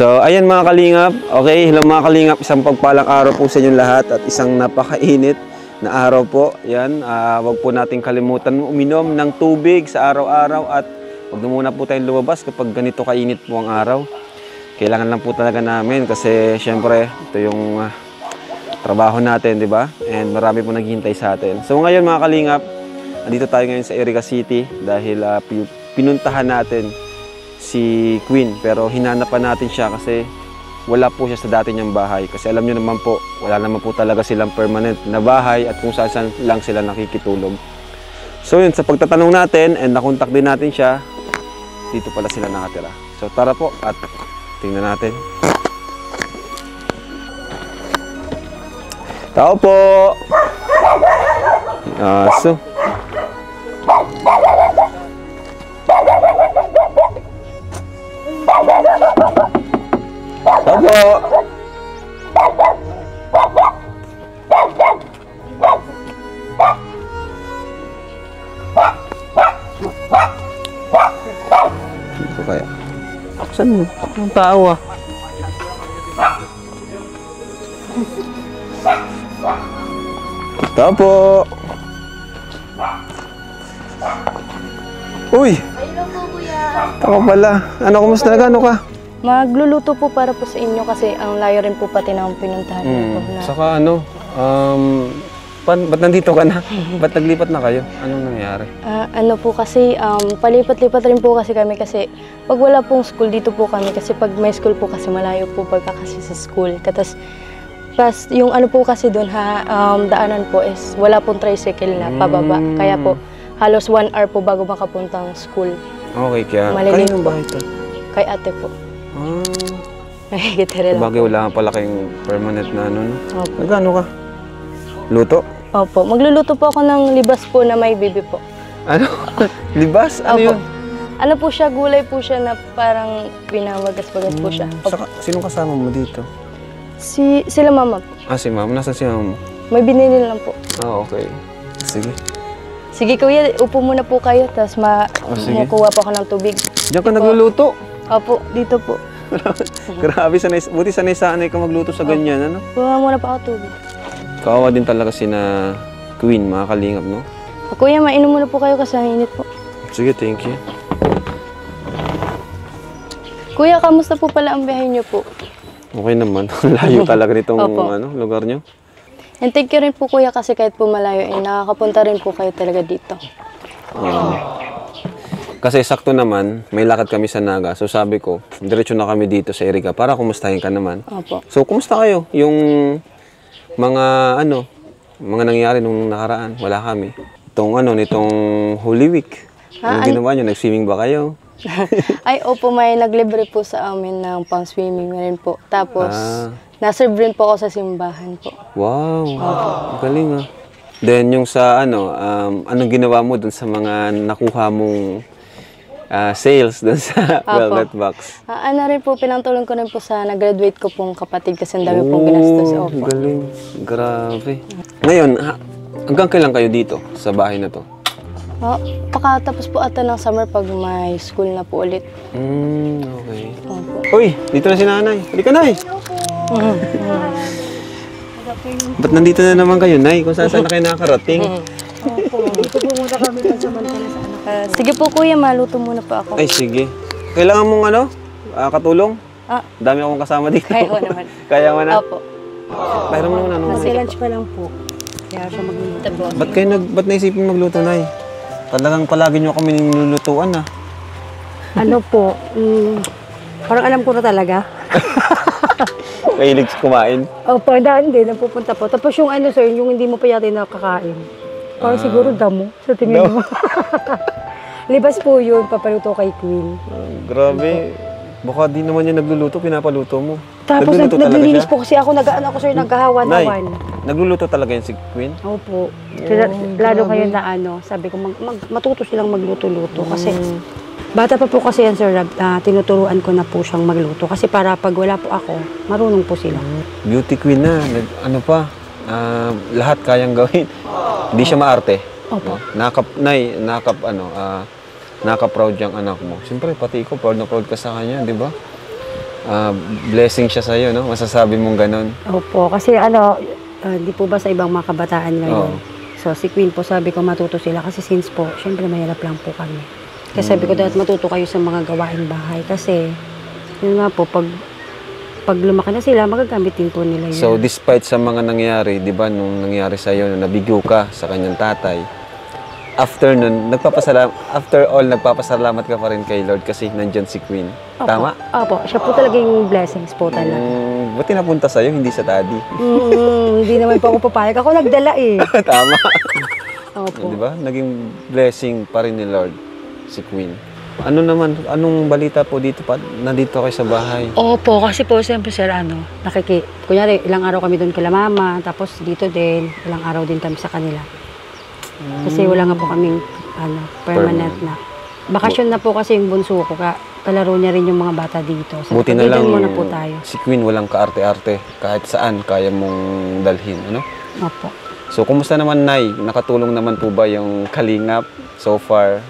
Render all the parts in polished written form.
So, ayan mga kalingap. Okay, hello mga kalingap. Isang pagpalang araw po sa inyong lahat at isang napakainit na araw po. Yan, wag po natin kalimutan uminom ng tubig sa araw-araw at wag na muna po tayong lumabas kapag ganito kainit po ang araw. Kailangan lang po talaga namin kasi syempre ito yung trabaho natin, di ba? And marami po naghihintay sa atin. So ngayon mga kalingap, andito tayo ngayon sa Iriga City dahil pinuntahan natin si Queen, pero hinanapan natin siya kasi wala po siya sa dati niyang bahay. Kasi alam niyo naman po, wala naman po talaga silang permanent na bahay at kung saan lang sila nakikitulog. So yun, sa pagtatanong natin and nakontak din natin siya, dito pala sila nakatira. So tara po at tingnan natin. Tao po! Aso. Opo. Dito kaya. Saan mo? Ang tao ah. Tao po. Uy! Hello po, kuya. Ako pala. Ano, kumusta na? Ano ka? Magluluto po para po sa inyo kasi ang layo rin po pati ng pinuntahan niyo po na. Saka ano, ba't nandito ka na? Ba't naglipat na kayo? Anong nangyari? Ano po kasi, palipat-lipat rin po kasi kami kasi pag wala pong school, dito po kami kasi pag may school po kasi malayo po pagka kasi sa school. Tapos, yung ano po kasi doon, daanan po is wala pong tricycle na pababa. Kaya po, halos 1 hour po bago makapuntang school. Okay, kaya Maliliit kayo bahay ito? Kay ate po. Nakikitira lang. Bagay, wala pala kayong permanent na ano, no? Opo. Nagano ka? Luto? Opo. Magluluto po ako ng libas po na may bibi po. Ano? Libas? Ano Opo. yun? Ano po siya, gulay po siya na parang pinawagas-wagas po siya. Saka, sinong kasama mo dito? Sila mama po. Si ma'am. Nasaan si ma'am mo? May binili lang po. Okay. Sige. Sige kuya, upo muna po kayo, tapos sige. makuha po ako ng tubig. Diyan ka nagluluto? Opo, dito po. Grabe, buti sanay ka magluto sa ganyan, ano? Kuha muna po ako tubig. Kawawa din talaga sina Queen, mga kalingap, no? Kuya, mainom muna po kayo kasi ang init po. Sige, thank you. Kuya, kamusta po pala ang biyahe niyo po? Okay naman. Layo talaga nitong Opo. lugar niyo. And thank you rin po kuya kasi kahit po malayo, nakakapunta rin po kayo talaga dito. Kasi sakto naman, may lakad kami sa Naga. So sabi ko, diretso na kami dito sa Iriga para kumustahin ka naman. Opo. So kumusta kayo? Yung mga mga nangyari nung nakaraan, wala kami. Nitong Holy Week. Anong ginawa niyo? Nag-swimming ba kayo? Ay, opo, may naglibre po sa amin ng pang-swimming rin po. Tapos, naserve rin po ako sa simbahan po. Wow, galing ah. Then yung sa anong ginawa mo dun sa mga nakuha mong sales dun sa Velvet Box? Ano rin po, pinantulong ko rin po sa nag-graduate ko pong kapatid kasi ang dami pong ginastos. Opo. Galing, grabe. Ngayon, hanggang kailan kayo dito sa bahay na to? Pakatapos po ata ng summer pag may school na po ulit. Okay. Opo. Uy, dito na si nanay. Halika, nay. Ba't nandito na naman kayo, nay? Kung saan na kayo nakakarating? Dito po muna kami pansamantala sa anak. Sige po kuya, maluto muna po ako. Ay, sige. Kailangan mong katulong? Dami akong kasama dito. Kaya ko naman. Kaya mo na? Opo. Kaya mo naman Kasi lunch pa lang po. Kaya siya magluluto. Ba't naisipin magluto, nay? Talagang palagi nyo kami nilulutuan, ah. Ano po, parang alam ko na talaga. Kahilig kumain. Opo, hindi, napupunta po. Tapos yung sir, yung hindi mo pa yata nakakain. Parang siguro damo, sa tingin mo. Libas po yun, papaluto kay Queen. Grabe. Baka di naman yan nagluluto, pinapaluto mo. Tapos Nagluluto talaga naglilinis siya? po kasi ako, sir, nagkahawan-hawan. Nagluluto talaga yan si Queen? Opo. Lalo kayo na sabi ko, matuto silang magluto-luto. Kasi bata pa po kasi yan, sir, tinuturuan ko na po siyang magluto. Kasi para pag wala po ako, marunong po sila. Beauty queen na. Lahat kayang gawin. Hindi siya maarte. Opo. Naka-proud yung anak mo. Siyempre, pati ikaw, proud na proud ka sa kanya, di ba? blessing siya sa'yo, no? Masasabi mong ganon. Opo, kasi di po ba sa ibang mga kabataan ngayon? Oo. So, si Queen po, sabi ko matuto sila kasi since po, syempre mahirap lang po kami. Kasi sabi ko dapat matuto kayo sa mga gawaing bahay kasi, yun nga po, pag lumaki na sila, magagamit din po nila yun. So, despite sa mga nangyari, di ba, nung nangyari sa'yo, nung nabigyo ka sa kanyang tatay, after nun, after all, nagpapasalamat ka pa rin kay Lord kasi nandyan si Queen. Opo. Tama? Opo, siya po talaga yung blessings po talaga. Buti napunta sa'yo, hindi sa daddy. Hindi naman po ako papayag. Ako nagdala eh. Tama. Opo. Di ba? Naging blessing pa rin ni Lord si Queen. Anong balita po dito pa? Nandito kayo sa bahay. Opo, kasi po siyempre sir, kunyari ilang araw kami doon kila mama, tapos dito din, ilang araw din kami sa kanila. Kasi wala nga po kaming permanent na. Bakasyon na po kasi yung bunso ko, kalaro niya rin yung mga bata dito. So, Buti na lang muna po tayo. si Queen walang kaarte-arte. Kahit saan kaya mong dalhin. Ano? Opo. So, kumusta naman, Nay? Nakatulong naman po ba yung Kalingap so far?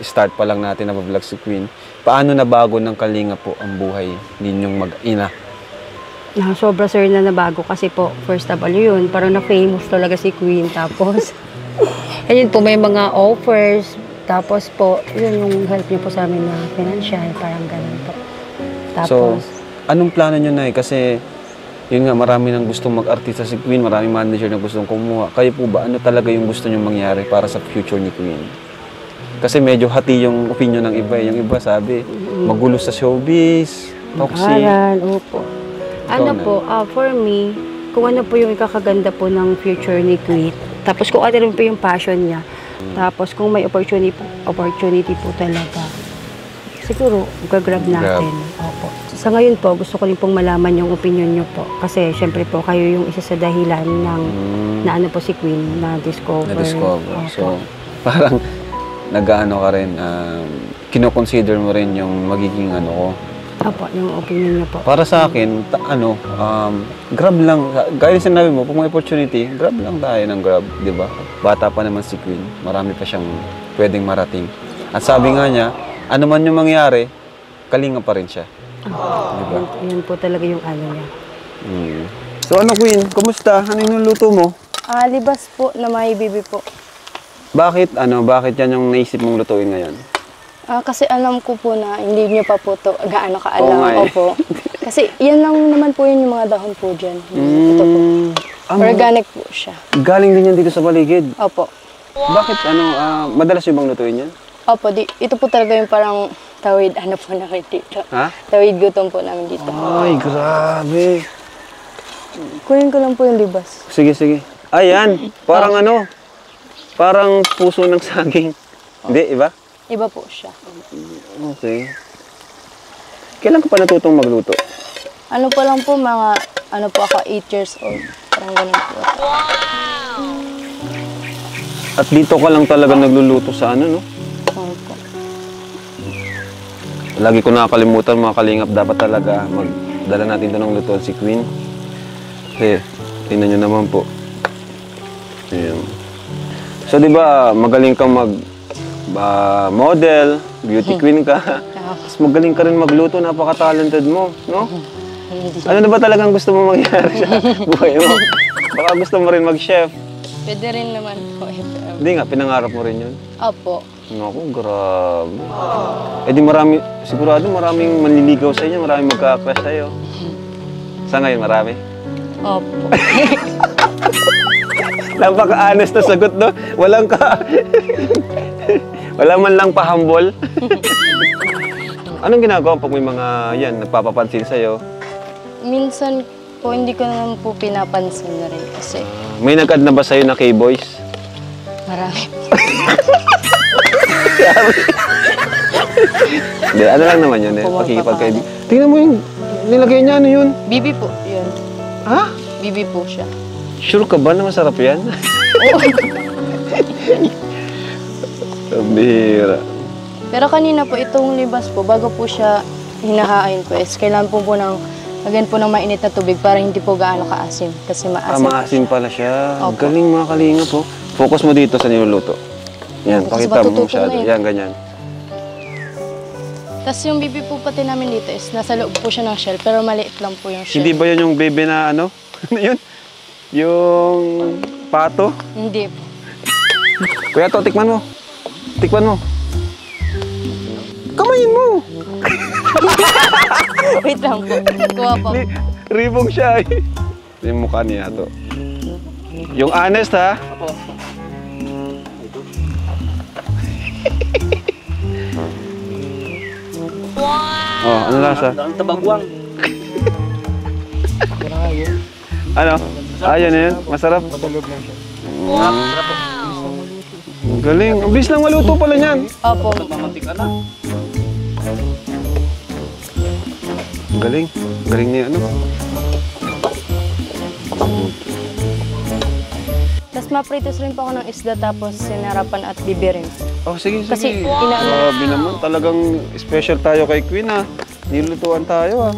Start pa lang natin na vlog si Queen. Paano nabago ng Kalingap po ang buhay ninyong mag-ina? Sobra sir na nabago kasi po, first of all yun, parang na-famous talaga si Queen. Tapos, ayun po, may mga offers. Tapos po, yun yung help niyo po sa amin na financial, parang ganun po. Tapos, So, anong plano nyo, Nay? Kasi, yun nga, marami nang gustong mag-artista si Queen, maraming manager na gustong kumuha. Kayo po ba, ano talaga yung gusto nyo mangyari para sa future ni Queen? Kasi medyo hati yung opinion ng iba. Yung iba sabi, magulo sa showbiz, toxic. mag-aral, opo. Ano Nay? po, for me, kung ano po yung ikakaganda po ng future ni Queen, tapos kung ano rin po yung passion niya, tapos kung may opportunity po talaga, siguro, gagrab natin. Opo. Sa ngayon po, gusto ko rin pong malaman yung opinion niyo po. Kasi, syempre po, kayo yung isa sa dahilan ng, na ano po si Queen, na-discover. Na-discover. Opo. So, parang, nag-ano ka rin, kino-consider mo rin yung magiging ano ko. Opo, yung opinion niyo po. Para sa akin, grab lang. Gaya yung sinabi mo, kung may opportunity, grab lang tayo ng grab, di ba? Bata pa naman si Queen, marami pa siyang pwedeng marating. At sabi nga niya, ano man yung mangyari, kalinga pa rin siya. Di ba? Yan po talaga yung ano niya. So ano, Queen, kumusta? Ano yung luto mo? Libas po na may bibi po. Bakit yan yung naisip mong lutuin ngayon? Kasi alam ko po na hindi niyo pa po to gaano Oo kaalam. nga eh. Opo. Kasi yan lang naman po yun yung mga dahon po dyan. Ito po. Organic po siya. Galing din yan dito sa paligid. Opo. Bakit madalas yung bang lutuin yan? Opo, ito po talaga yung parang tawid po namin dito. Ha? Tawid gutom po namin dito. Ay, grabe. Kunin ko lang po yung libas. Sige. Ayan, parang parang puso ng saging. Hindi, iba? Iba po siya. Okay. Kailan ka pa natutong magluto? Ano pa lang po, mga, ako, 8 years old. Parang ganun po. At dito ka lang talaga nagluluto sa no? Opo. Lagi ko nakakalimutan mga kalingap, dapat talaga magdala natin ito ng lutuan si Queen. Kasi, tingnan nyo naman po. Ayan. So, di ba, magaling kang model, beauty queen ka. Tapos magaling ka rin magluto, napaka-talented mo, no? Ano na ba talagang gusto mo mangyari sa buhay mo? Baka gusto mo rin mag-chef. Pwede rin naman po. Hindi nga, pinangarap mo rin yun. Opo. Naku, grabe. Eh di sigurado maraming manliligaw sa inyo, maraming magka-crush sa'yo. Sa ngayon, marami? Opo. Napaka-honest na sagot, no? Wala man lang pahambol. Anong ginagawa pag may mga nagpapapansin sa'yo? Minsan po, hindi ko naman po pinapansin na rin kasi May nag-add na ba sa'yo na K-Boys? marami. Hindi, ano lang naman yun eh. Pakikipagkaibigan. Tingnan mo yung nilagay niya, ano yun? Bibi po, yun. Ha? Bibi po siya. Sure ka ba na masarap yan? Oo. Bihira. Pero kanina po, itong libas po, bago po siya hinahain po, kailangan po ng lagyan po ng mainit na tubig para hindi po gaano kaasim. Kasi maasim. Maasim pala siya. Opo. Galing mga kalinga po. Focus mo dito sa niluluto. Yan, Kasi pakita mo matututo masyado. na eh. Yan, ganyan. Tapos yung bibi po pati namin dito is nasa loob po siya ng shell, pero maliit lang po yung shell. Hindi ba yun yung baby na ano? Ano yun? Yung pato? Hindi po. Kuya to, tikman mo. Tikman mo. Kamayin mo. Wait lang po. Kuha po. Ribong siya eh. Yung mukha niya to. Yung honest ha. Wow! Oh, ano lasa? Ang tabagwang. Ano? Ayan yun. Masarap. Ang galing. Ang bilis lang maluto pala niyan. Opo. Mamantik ka na. Ang galing. Galing niya ano. Tapos mapritos rin po ako ng isda tapos sinarapan at bibirin. Oh, sige, sige. Kasi inaano. Grabe naman. Talagang special tayo kay Queen ha. Nilutuan tayo ha.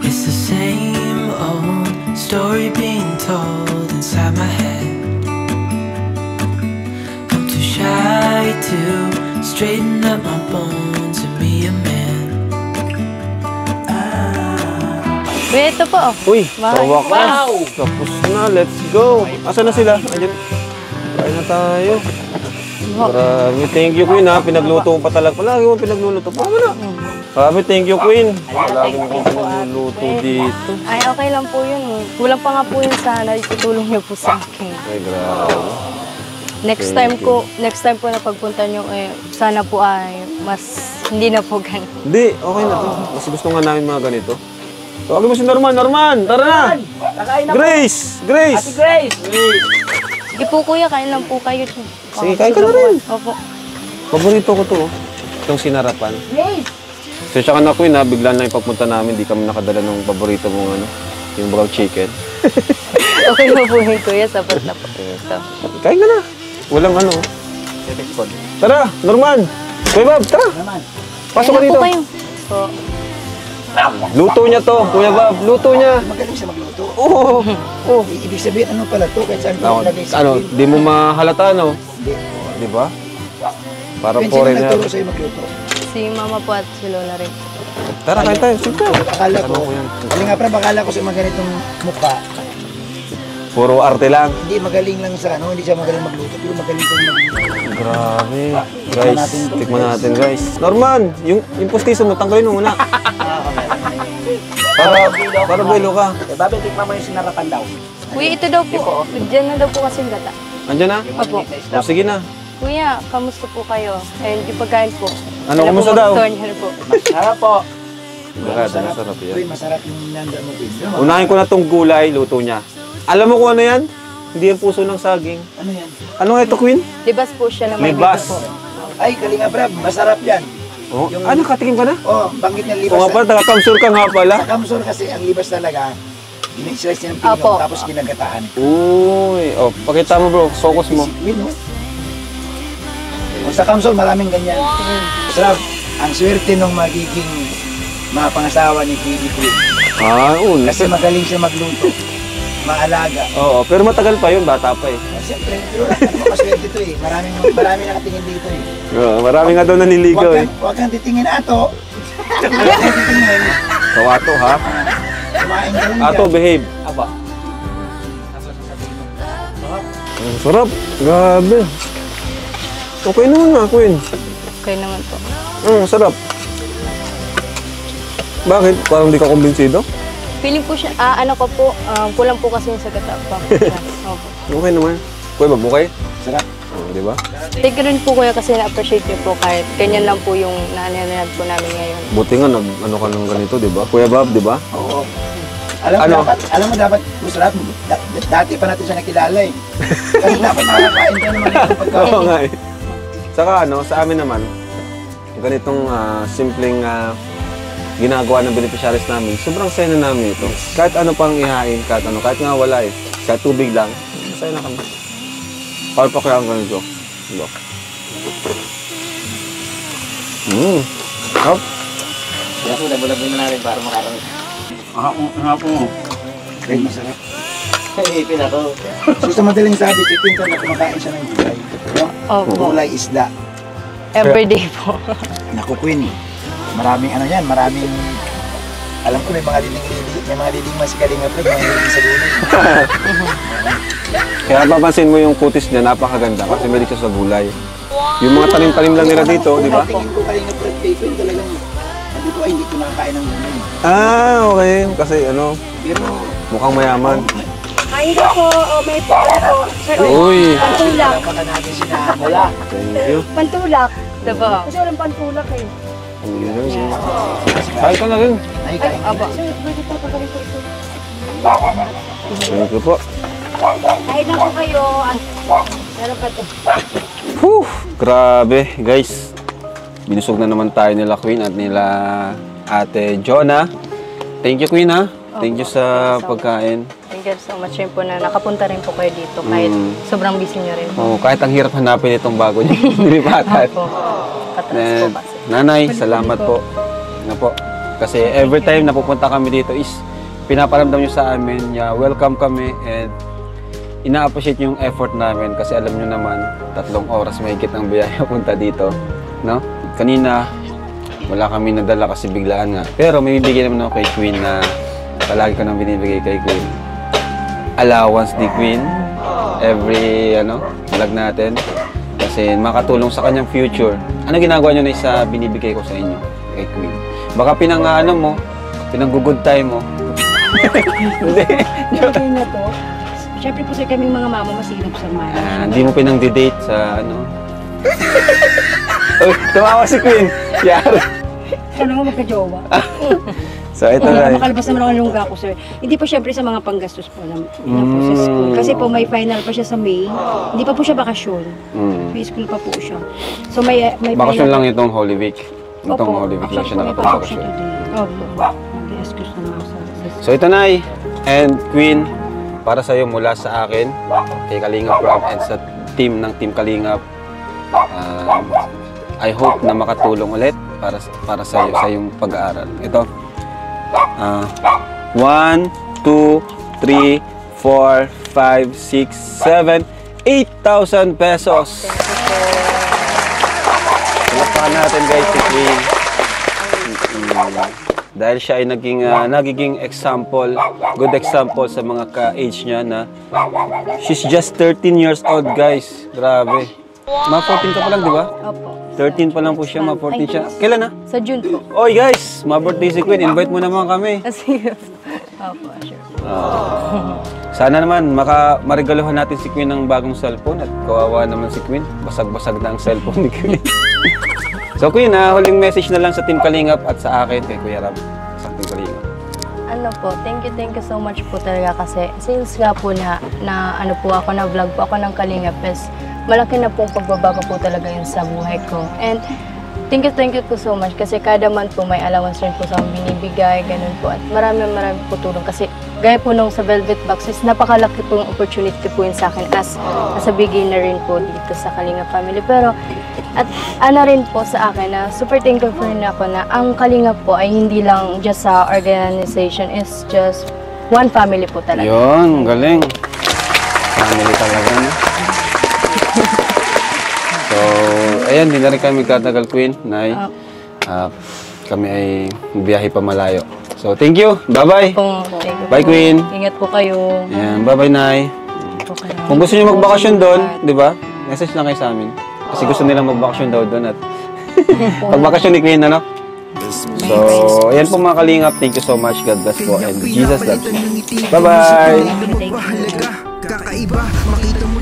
It's the same old story being told inside my head. I'm too shy to straighten up my bones and be a man. Kuya, ito po. Uy, Wow. tawa ka. Tapos na, let's go. Asa na sila? Andiyan. Kain na tayo. Marami. Thank you, Queen ha. Pinagluto mo pa talaga. Palagi mo pinagluluto. Paano na? Marami, thank you, Queen. Palagi mo pinagluluto dito. Ay, okay lang po yun. Kulang pa nga po yun sana. Itutulong niyo po sa akin. Ay, grabe. Next time po na pagpunta niyo, sana po ay mas hindi na po ganito. Hindi, okay na to. Kasi gusto nga namin mga ganito. Tawagin mo si Norman. Norman, tara na! Grace! Grace! Grace! Sige po kuya, kain lang po kayo. Sige, kain ka na rin. Opo. Paborito ko to. Itong sinarapan. So, siya ka na, Queen ha. Bigla na yung pagpunta namin. Di kami nakadala ng paborito mong ano. Yung bagaw chicken. Okay na po yun kuya, sapat na po. Ito. Kain ka na. Walang ano. Tara, Norman! Kuya Bob, tara! Pasok ka Kain na dito. po kayo. Po. Luto niya to, Kuya Bob. Luto niya. Magaling siya magluto. Oo. Oh. Ibig sabihin, ano pala to? Kahit saan ko nagay sa Ano, di mo mahalata, no? Di ba? Para Sino foreigner. nagturo sa'yo magluto? Si mama po at si lola rin. Tara, kain tayo. Sige ka. Akala ko, Ano ko yan? nga pra, akala ko sa mga ganitong mukha, Puro arte lang. hindi magaling lang sa ano, hindi siya magaling magluto, pero magaling ko magluto. Grabe. Guys, tikman natin, guys. Norman, yung pustiso mo, tanggalin mo muna. Para buwelo ka. Babe, tikman mo yung sinarapan daw. Kuya, ito daw po. Diyan na daw po kasi yung gata. Andiyan na? Opo. O, sige na. Kuya, kamusta po kayo? And yung pagkain po. Ano, Alam kamusta po, daw? mag-turn yan po. Masarap po. Masarap yan. Uy, masarap yung nanda mo, Queen. Unahin ko na tong gulay, luto niya. Alam mo kung ano yan? Hindi yan puso ng saging. Ano yan? Ano nga ito, Queen? Libas po siya na may Libas. nito po. Ay, kalinga brab, masarap yan. Oh, ano, katikim ka na? Oh, banggit ng O libas. nga pala, taga-kamsur ka nga pala. Sa Kamsur kasi, ang libas talaga, sinislice niya ng Apo. pinggan, tapos ginagataan. Uy, oh, pakita mo bro, focus mo. Queen, no? O, sa Kamsur, maraming ganyan. Sarap. Ang swerte nung magiging mga pangasawa ni Queen. Ah, Kasi magaling siya magluto. Maalaga. Oo, pero matagal pa yun, bata pa eh. Siyempre, pero makaswerte ito eh. Marami nakatingin dito eh. Oo, marami nga daw naniligaw eh. Huwag kang titingin ato. Huwag kang titingin. Kawato ha? Kumain ka lang Ato, dyan. behave. Aba. Ang sarap. Grabe. Okay naman nga, Queen. Okay naman po. Sarap. Bakit? Parang di ka kumbinsido? Feeling po siya, ano ko po, kulang po kasi yung sa gata pa. Opo. Okay naman. Kuya, okay? Sarap. Di ba? Thank you rin po kuya kasi na-appreciate niyo po kahit ganyan lang po yung nananad po namin ngayon. Buti nga, ano ka ng ganito, di ba? Kuya Bob, di ba? Oo. Alam mo dapat, masarap. Dati pa natin siya nakilala eh. Kasi dapat makakain ka naman ng pagkain. Oo nga eh. Saka sa amin naman, ganitong simpleng ginagawa ng beneficiaries namin, sobrang saya na namin ito. Kahit ano pang ihain, kahit nga wala eh. Kahit tubig lang, masaya na kami. Para pa kaya ang ganito. Diba? Hop. Kaya po, labulabin na natin para makarami. Aha po. Ay, masarap. Ipin ako. So, sa madaling sabi, si Quinto na kumakain siya ng gulay. No? Opo. Gulay, isda. Everyday po. Naku, Queen. Maraming ano yan, maraming... Alam ko may mga diding masikaling nga mga hilig sa gulay. Kaya papansin mo yung kutis niya, napakaganda kasi may siya sa gulay. Yung mga tanim-tanim lang nila dito, di ba? Tingin ko kaling nag-Queen talagang... Sabi ko, ay, hindi ko nakakain ng gulay. Ah, okay. Kasi ano, Pero... mukhang mayaman. Ay, hindi po. O, may po. Sir, Uy! pantulak. Baka natin sinahala. Thank you. Pantulak. Diba? Kasi walang pantulak eh. Kahit ka na rin. Ay, kain. Sir, pwede po pagaling po ito. Thank you po. Kahit na po kayo. Meron pa ito. Whew! Grabe, guys. Binusog na naman tayo nila Queen at nila Ate Jonah. Thank you, Queen, ha? Thank you sa pagkain. Thank you so much rin po na nakapunta rin po kayo dito kahit sobrang busy nyo rin po. Oh, kahit ang hirap hanapin itong bago niyo. Nilipatan. Opo. Patras po And, kasi. Nanay, salamat po. Ano po? Kasi every time na pupunta kami dito is pinaparamdam nyo sa amin, welcome kami and ina-appreciate yung effort namin kasi alam nyo naman, 3 oras mahigit ang biyaya punta dito. No? Kanina, wala kami nadala kasi biglaan nga. Pero may bibigyan naman ako kay Queen na palagi ko nang binibigay kay Queen. Allowance ni Queen every vlog natin kasi makatulong sa kanyang future. Ano ginagawa nyo na isa binibigay ko sa inyo kay Queen? Baka pinang-good time mo. Hindi. Okay na to. Siyempre po sir, kaming mga mama masilap sa marriage. Hindi mo pinang-date sa Oh, tumawa si Queen. Yari. Sana nga magka-jowa. So, ito na. Makalabas naman ako ng lungga ko, sir. Hindi pa siyempre sa mga panggastos po na po sa school. Kasi po may final pa siya sa May. Hindi pa po siya bakasyon. May school pa po siya. So may Bakasyon final lang itong Holy Week. Itong Opo. Holy Week lang siya Actually, may nakapag-bakasyon. pasok siya today. Opo. Mag-excuse na nga sa So ito na and Queen, para sa iyo mula sa akin, kay Kalingap Rob and sa team ng Team Kalingap. I hope na makatulong ulit para sa iyo sa iyong pag-aaral. Ito. 1, 2, 3, 4, 5, 6, 7, 8,000 pesos. Palakpakan natin guys si Queen. Dahil siya ay nagiging example, good example sa mga ka-age niya na she's just 13 years old guys. Grabe. Ma-14 ka pa lang, di ba? Opo. 13 pa lang po siya, ma-14 siya. Kailan na? Sa June po. Oy guys, ma-birthday si Queen. Invite mo naman kami. Kasi, opo, sure. Sana naman marigaluhan natin si Queen ng bagong cellphone at kawawa naman si Queen. Basag-basag na ang cellphone ni Queen. So Queen, huling message na lang sa Team Kalingap at sa akin kay Kuya Rab sa Team Kalingap. Ano po, thank you so much po talaga kasi since nga po na ano po ako, na vlog po ako ng Kalingap is malaki na pong pagbabago po talaga yun sa buhay ko. And thank you po so much kasi kada month po may allowance rin po sa binibigay, ganun po. At marami po tulong kasi gaya po nung sa Velvet Box is napakalaki po yung opportunity po yun sa akin as a beginner rin po dito sa Kalingap family. Pero at ano rin po sa akin na super thankful rin ako na ang Kalingap po ay hindi lang just sa organization, is just one family po talaga. Yun, galing. Family talaga, no? So, ayan, hindi na rin kami magtatagal, Queen, Nay. Kami ay biyahe pa malayo. So, thank you. Bye-bye. Thank you Bye, po. Queen. Ingat po kayo. Ayan, bye-bye, Nay. Okay. Kung gusto niyo magbakasyon doon, di ba? Message lang kayo sa amin. Kasi gusto nilang magbakasyon daw doon at pagbakasyon ni Queen, ano? So, ayan po mga Kalingap. Thank you so much. God bless po. And Jesus loves you. Bye-bye. Kakaiba, makita mo